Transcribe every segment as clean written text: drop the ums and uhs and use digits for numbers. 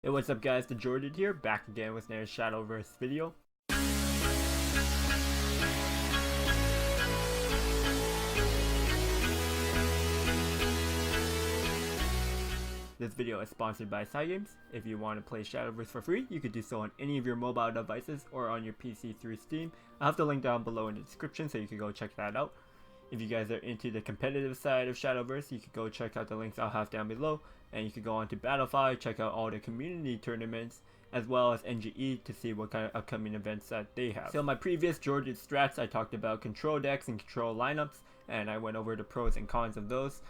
Hey, what's up guys, TheJordude's here, back again with another Shadowverse video. This video is sponsored by Cygames. If you want to play Shadowverse for free, you could do so on any of your mobile devices or on your PC through Steam. I'll have the link down below in the description so you can go check that out. If you guys are into the competitive side of Shadowverse, you could go check out the links I'll have down below, and you could go on to Battlefy, check out all the community tournaments, as well as NGE to see what kind of upcoming events that they have. So in my previous Jordude's Strats, I talked about control decks and control lineups, and I went over the pros and cons of those.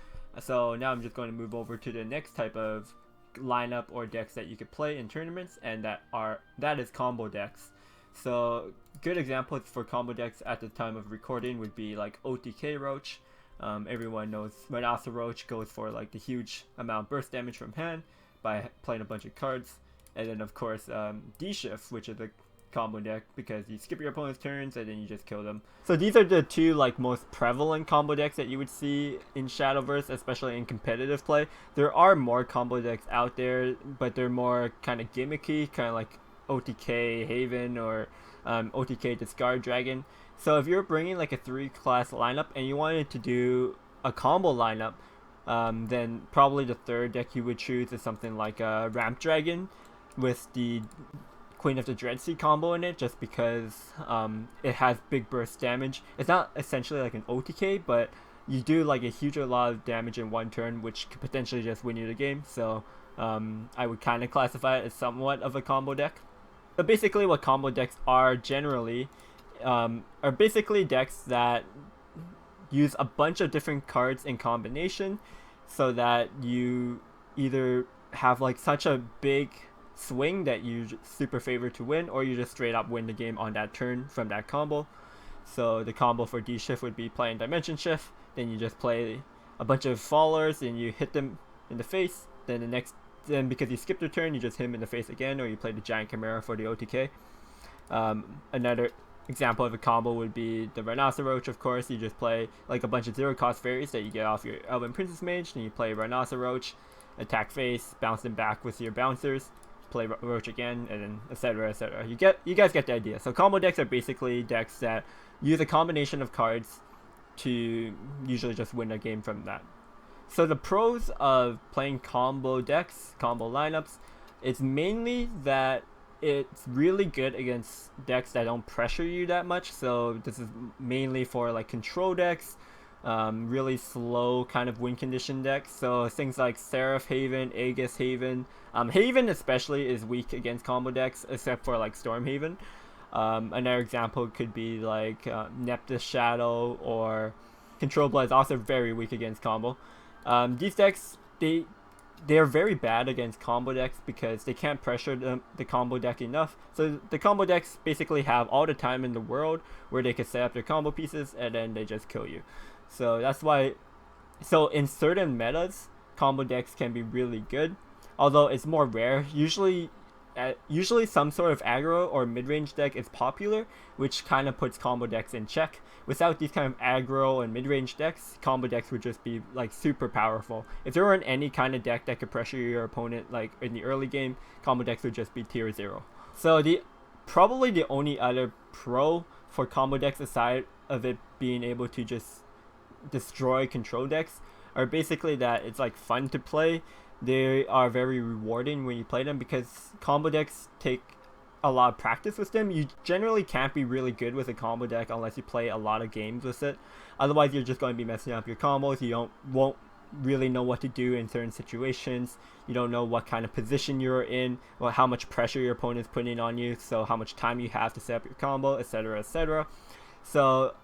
So now I'm just going to move over to the next type of lineup or decks that you could play in tournaments, and that is combo decks. So good examples for combo decks at the time of recording would be like OTK Roach. Everyone knows Rhinoceros Roach goes for like the huge amount of burst damage from hand by playing a bunch of cards. And then of course D-Shift, which is a combo deck because you skip your opponent's turns and then you just kill them. So these are the two like most prevalent combo decks that you would see in Shadowverse, especially in competitive play. There are more combo decks out there, but they're more kind of gimmicky, kind of like OTK Haven or OTK Discard Dragon. So if you're bringing like a 3-class lineup and you wanted to do a combo lineup, then probably the third deck you would choose is something like a Ramp Dragon with the Queen of the Dreadseed combo in it, just because it has big burst damage. It's not essentially like an OTK, but you do like a huge lot of damage in one turn, which could potentially just win you the game. So I would kind of classify it as somewhat of a combo deck. So basically what combo decks are generally are basically decks that use a bunch of different cards in combination so that you either have like such a big swing that you super favor to win, or you just straight up win the game on that turn from that combo. So the combo for D-Shift would be playing Dimension Shift, then you just play a bunch of followers and you hit them in the face, then because you skipped a turn, you just hit him in the face again, or you play the Giant Chimera for the OTK. Another example of a combo would be the Rhinoceros Roach, of course. You just play like a bunch of 0-cost fairies that you get off your Elven Princess Mage, then you play Rhinoceros Roach, attack face, bounce them back with your bouncers, play Roach again, and then etc, etc. You guys get the idea. So combo decks are basically decks that use a combination of cards to usually just win a game from that. So the pros of playing combo decks, combo lineups, is mainly that it's really good against decks that don't pressure you that much. So this is mainly for like control decks, really slow kind of win condition decks. So things like Seraph Haven, Aegis Haven. Haven especially is weak against combo decks, except for like Storm Haven. Another example could be like Neptus Shadow, or Control Blood is also very weak against combo. These decks, they're very bad against combo decks because they can't pressure the combo deck enough. So the combo decks basically have all the time in the world where they can set up their combo pieces and then they just kill you. So that's why, so in certain metas, combo decks can be really good, although it's more rare. Usually some sort of aggro or mid-range deck is popular, which kind of puts combo decks in check. Without these kind of aggro and mid-range decks, combo decks would just be like super powerful. If there weren't any kind of deck that could pressure your opponent like in the early game, combo decks would just be tier 0. So probably the only other pro for combo decks, aside of it being able to just destroy control decks, are basically that it's like fun to play. They are very rewarding when you play them because combo decks take a lot of practice with them. You generally can't be really good with a combo deck unless you play a lot of games with it. Otherwise, you're just going to be messing up your combos. You won't really know what to do in certain situations. You don't know what kind of position you're in, or how much pressure your opponent's putting on you, so how much time you have to set up your combo, etc, etc. So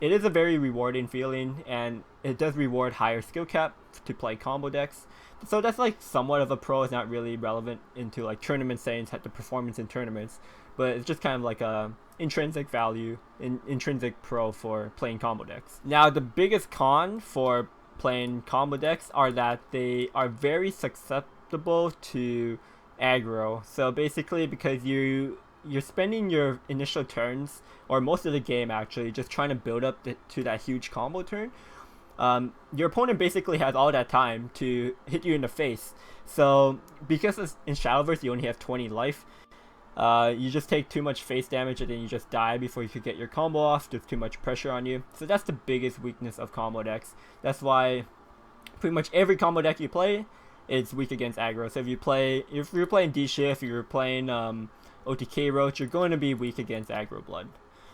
it is a very rewarding feeling, and it does reward higher skill cap to play combo decks. So that's like somewhat of a pro. It's not really relevant into like tournament settings, the performance in tournaments, but it's just kind of like a intrinsic value, intrinsic pro for playing combo decks. Now the biggest con for playing combo decks are that they are very susceptible to aggro. So basically, because you're spending your initial turns, or most of the game actually, just trying to build up to that huge combo turn, your opponent basically has all that time to hit you in the face. So because in Shadowverse you only have 20 life, you just take too much face damage and then you just die before you could get your combo off. There's too much pressure on you. So that's the biggest weakness of combo decks. That's why pretty much every combo deck you play is weak against aggro. So if you're playing D-Shift, if you're playing OTK Roach, you're going to be weak against aggro blood.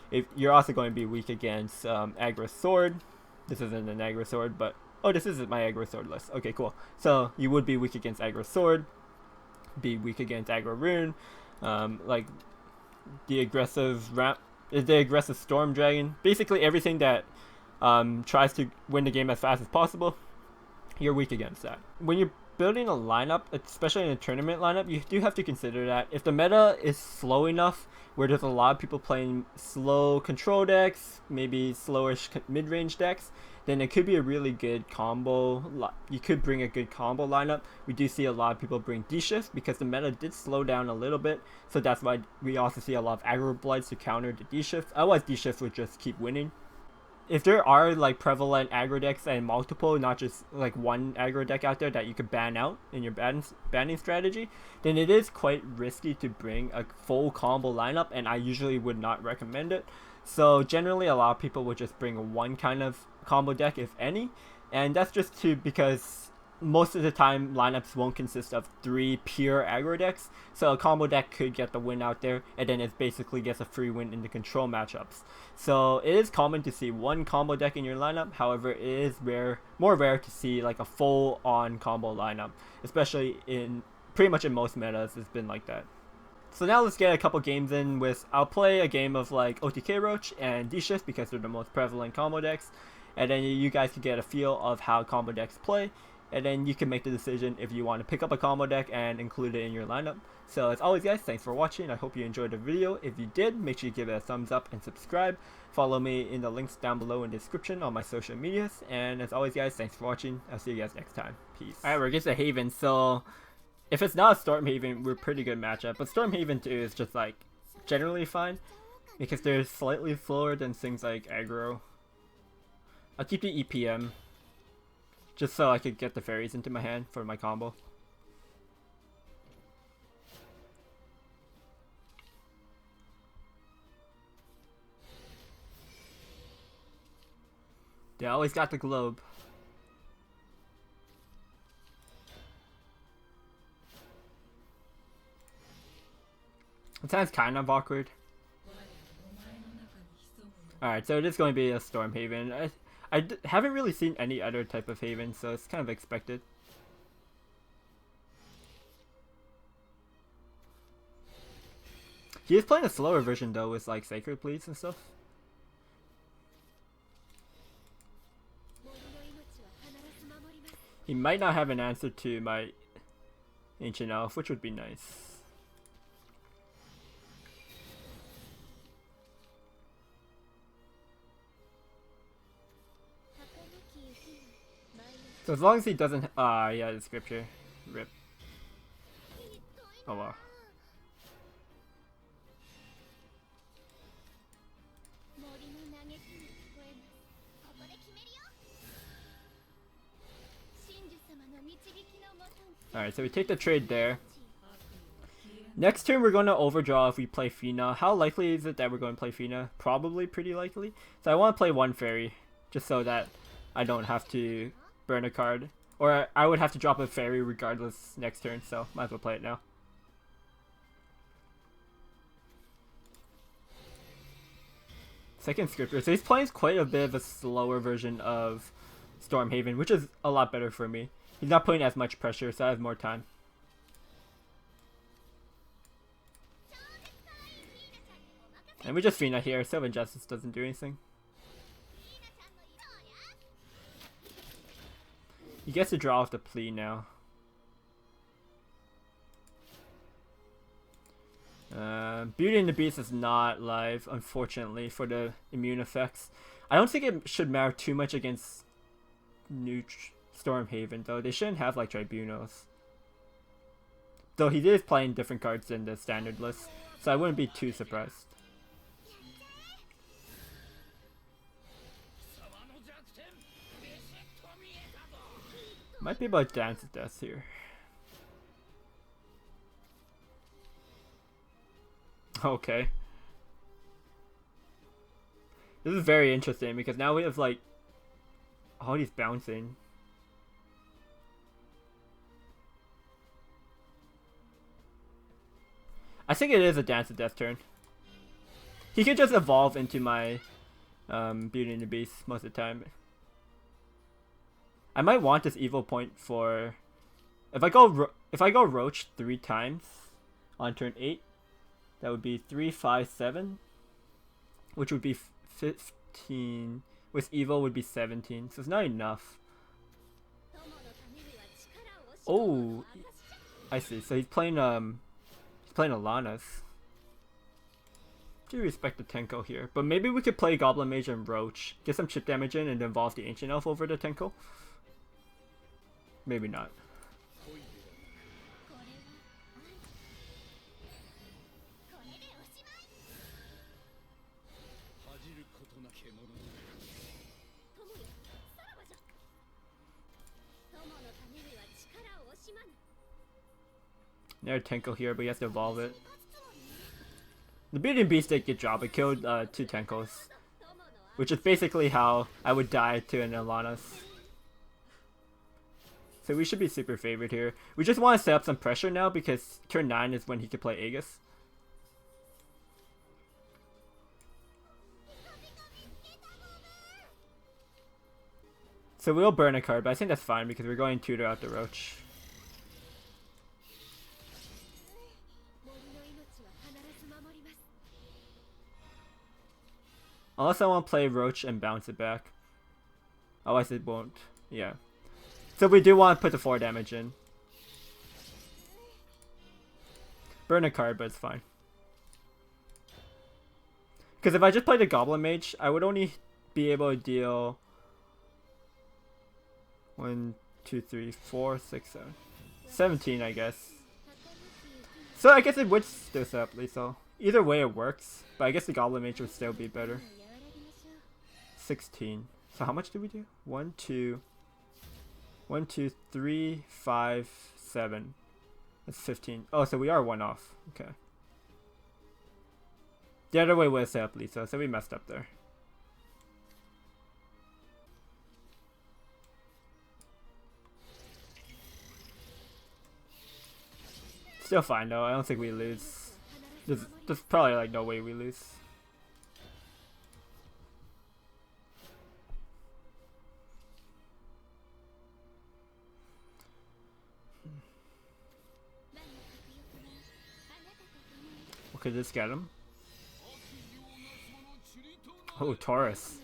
If you're also going to be weak against aggro sword. This isn't an aggro sword, but this isn't my aggro sword list. Okay, cool. So you would be weak against aggro sword, be weak against aggro rune, like the aggressive storm dragon. Basically everything that tries to win the game as fast as possible, you're weak against that. When you're building a lineup, especially in a tournament lineup, you do have to consider that if the meta is slow enough where there's a lot of people playing slow control decks, maybe slowish mid-range decks, then it could be a really good combo. You could bring a good combo lineup. We do see a lot of people bring D-Shift because the meta did slow down a little bit, so that's why we also see a lot of aggro bloods to counter the D-Shift. Otherwise D-Shift would just keep winning. If there are like prevalent aggro decks and multiple, not just like one aggro deck out there that you could ban out in your banning strategy, then it is quite risky to bring a full combo lineup, and I usually would not recommend it. So generally a lot of people would just bring one kind of combo deck, if any, and that's just because most of the time lineups won't consist of 3 pure aggro decks, so a combo deck could get the win out there, and then it basically gets a free win in the control matchups. So it is common to see one combo deck in your lineup. However, it is more rare to see like a full on combo lineup, especially in pretty much in most metas. It's been like that. So now let's get a couple games in with, I'll play a game of like OTK Roach and D-Shift because they're the most prevalent combo decks, and then you guys can get a feel of how combo decks play, and then you can make the decision if you want to pick up a combo deck and include it in your lineup. So as always guys, thanks for watching. I hope you enjoyed the video. If you did, make sure you give it a thumbs up and subscribe. Follow me in the links down below in the description on my social medias. And as always guys, thanks for watching. I'll see you guys next time. Peace. Alright, we're against a Haven. So if it's not a Stormhaven, we're pretty good matchup. But Stormhaven 2 is just like generally fine because they're slightly slower than things like aggro. I'll keep the EPM just so I could get the fairies into my hand for my combo. They always got the globe. It sounds kind of awkward. Alright, so it is going to be a Stormhaven. I haven't really seen any other type of Haven, so it's kind of expected. He is playing a slower version though with like Sacred Bleeds and stuff. He might not have an answer to my Ancient Elf, which would be nice. So as long as he doesn't, yeah, the scripture, rip. Oh wow. Alright, so we take the trade there. Next turn we're going to overdraw if we play Fina. How likely is it that we're going to play Fina? Probably pretty likely. So I want to play one fairy, just so that I don't have to burn a card. Or I would have to drop a fairy regardless next turn, so might as well play it now. Second scripture. So he's playing quite a bit of a slower version of Stormhaven, which is a lot better for me. He's not putting as much pressure, so I have more time. And we just Fina here, so Injustice doesn't do anything. He gets to draw off the plea now. Beauty and the Beast is not live, unfortunately, for the immune effects. I don't think it should matter too much against new Stormhaven, though. They shouldn't have like tribunals. Though he is playing different cards than the standard list, so I wouldn't be too surprised. Might be about Dance to Death here. Okay. This is very interesting because now we have like all these bouncing. I think it is a Dance to Death turn. He could just evolve into my Beauty and the Beast most of the time. I might want this evil point for if I go Roach 3 times on turn 8. That would be 3, 5, 7, which would be 15. With evil would be 17, so it's not enough. Oh, I see. So he's playing Alana's. Do respect the Tenko here, but maybe we could play Goblin Mage and Roach, get some chip damage in, and evolve the Ancient Elf over the Tenko. Maybe not. Another Tenko here, but he has to evolve it. The Beauty and Beast did good job. It killed 2 Tenkos, which is basically how I would die to an Alana's. So we should be super favored here. We just want to set up some pressure now because turn 9 is when he could play Aegis. So we'll burn a card, but I think that's fine because we're going tutor out the Roach. Unless I want to play Roach and bounce it back. Otherwise it won't. Yeah. So we do want to put the 4 damage in. Burn a card, but it's fine. Because if I just played the Goblin Mage, I would only be able to deal 1, 2, 3, 4, 6, 7. 17, I guess. So I guess it would still set up lethal. Either way it works, but I guess the Goblin Mage would still be better. 16. So how much do we do? 1, 2, 3, 5, 7. That's 15. Oh, so we are 1 off. Okay. The other way was set up lethal, so we messed up there. Still fine though. I don't think we lose. There's probably like no way we lose. Could this get him? Oh, Taurus.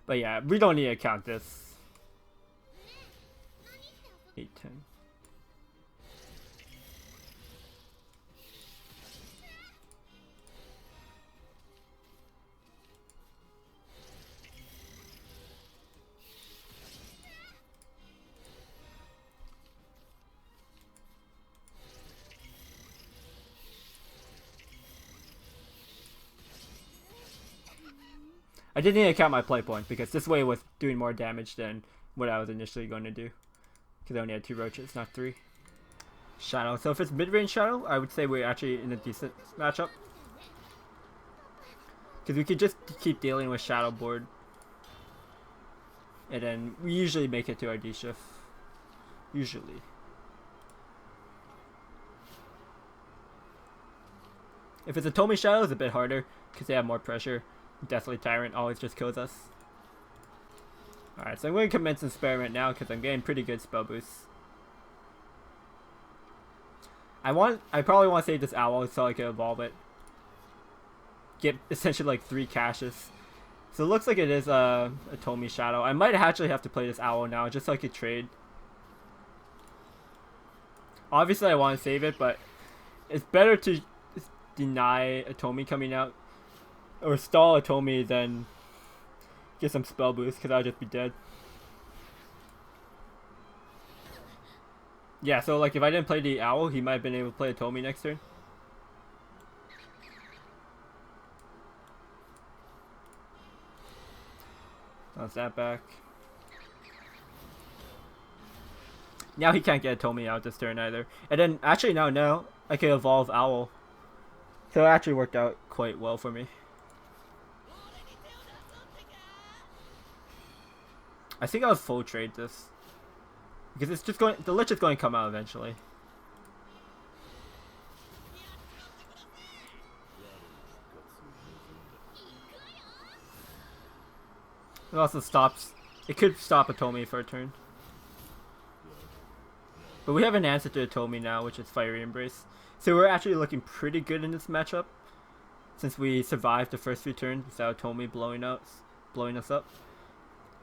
But yeah, we don't need to count this. 8, 10. I did need to count my play point because this way was doing more damage than what I was initially going to do. Because I only had 2 Roaches, not 3. Shadow. So if it's mid-range Shadow, I would say we're actually in a decent matchup. Because we could just keep dealing with Shadow board. And then we usually make it to our D-shift. Usually. If it's a Tomi Shadow, it's a bit harder because they have more pressure. Deathly Tyrant always just kills us. Alright, so I'm going to commence Experiment now because I'm getting pretty good spell boosts. I probably want to save this Owl so I can evolve it. Get essentially like 3 caches. So it looks like it is a Tomi Shadow. I might actually have to play this Owl now just so I could trade. Obviously I want to save it, but it's better to deny a Tomi coming out. Or stall a Tomi than get some spell boost because I'll just be dead. Yeah, so like if I didn't play the Owl, he might have been able to play a Tomi next turn. Bounce that back. Now he can't get Tomi out this turn either. And then actually now I can evolve Owl. So it actually worked out quite well for me. I think I'll full trade this. Because it's just going, the Lich is going to come out eventually. It also stops, it could stop a Tomi for a turn. But we have an answer to a Tomi now, which is Fiery Embrace. So we're actually looking pretty good in this matchup. Since we survived the first few turns without Tomi blowing us up.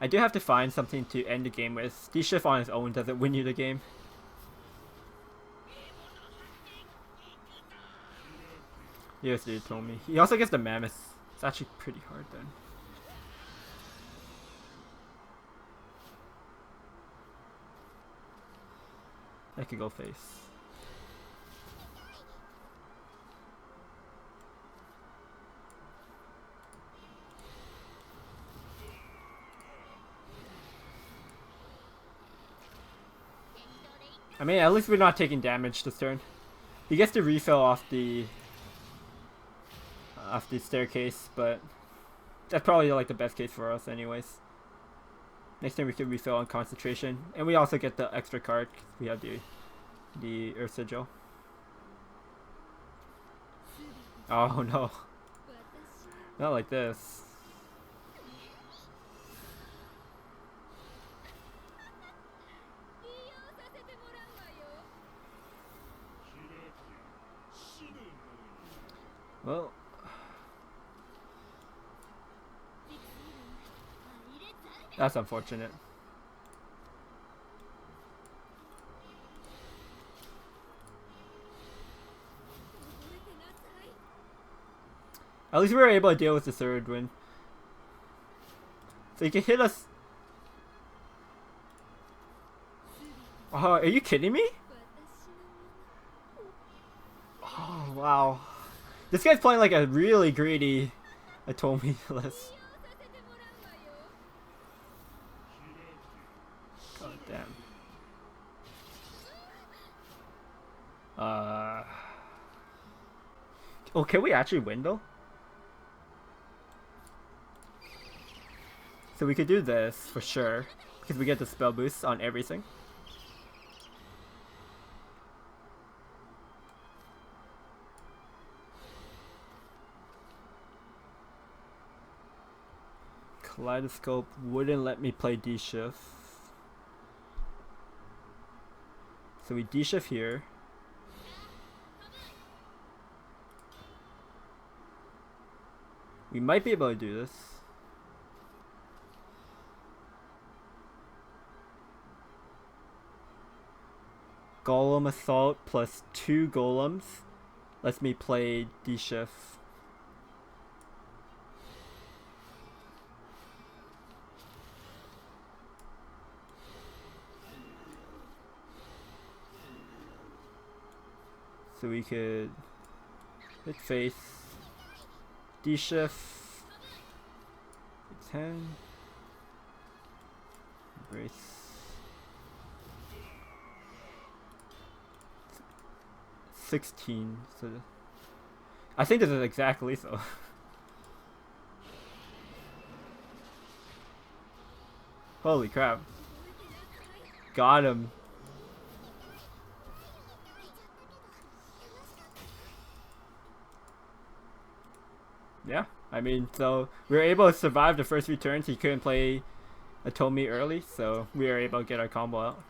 I do have to find something to end the game with. D-Shift on his own doesn't win you the game. Here's the Tomi. He also gets the Mammoth. It's actually pretty hard then. I could go face. I mean, at least we're not taking damage this turn. He gets to refill off the staircase, but that's probably like the best case for us anyways. Next turn we can refill on concentration, and we also get the extra card because we have the Earth Sigil. Oh no, not like this. Well, that's unfortunate. At least we were able to deal with the third win. So you can hit us. Oh, are you kidding me? Oh, wow. This guy's playing like a really greedy Atomi list. God damn. Oh, can we actually win though? So we could do this for sure, because we get the spell boost on everything. Kaleidoscope wouldn't let me play D-Shift. So we D-Shift here. We might be able to do this. Golem Assault plus 2 golems lets me play D-Shift. So we could hit face, D-Shift, 10, embrace. 16. So I think this is exactly so. Holy crap. Got him. Yeah, I mean, so we were able to survive the first few turns. He couldn't play Atomi early, so we were able to get our combo out.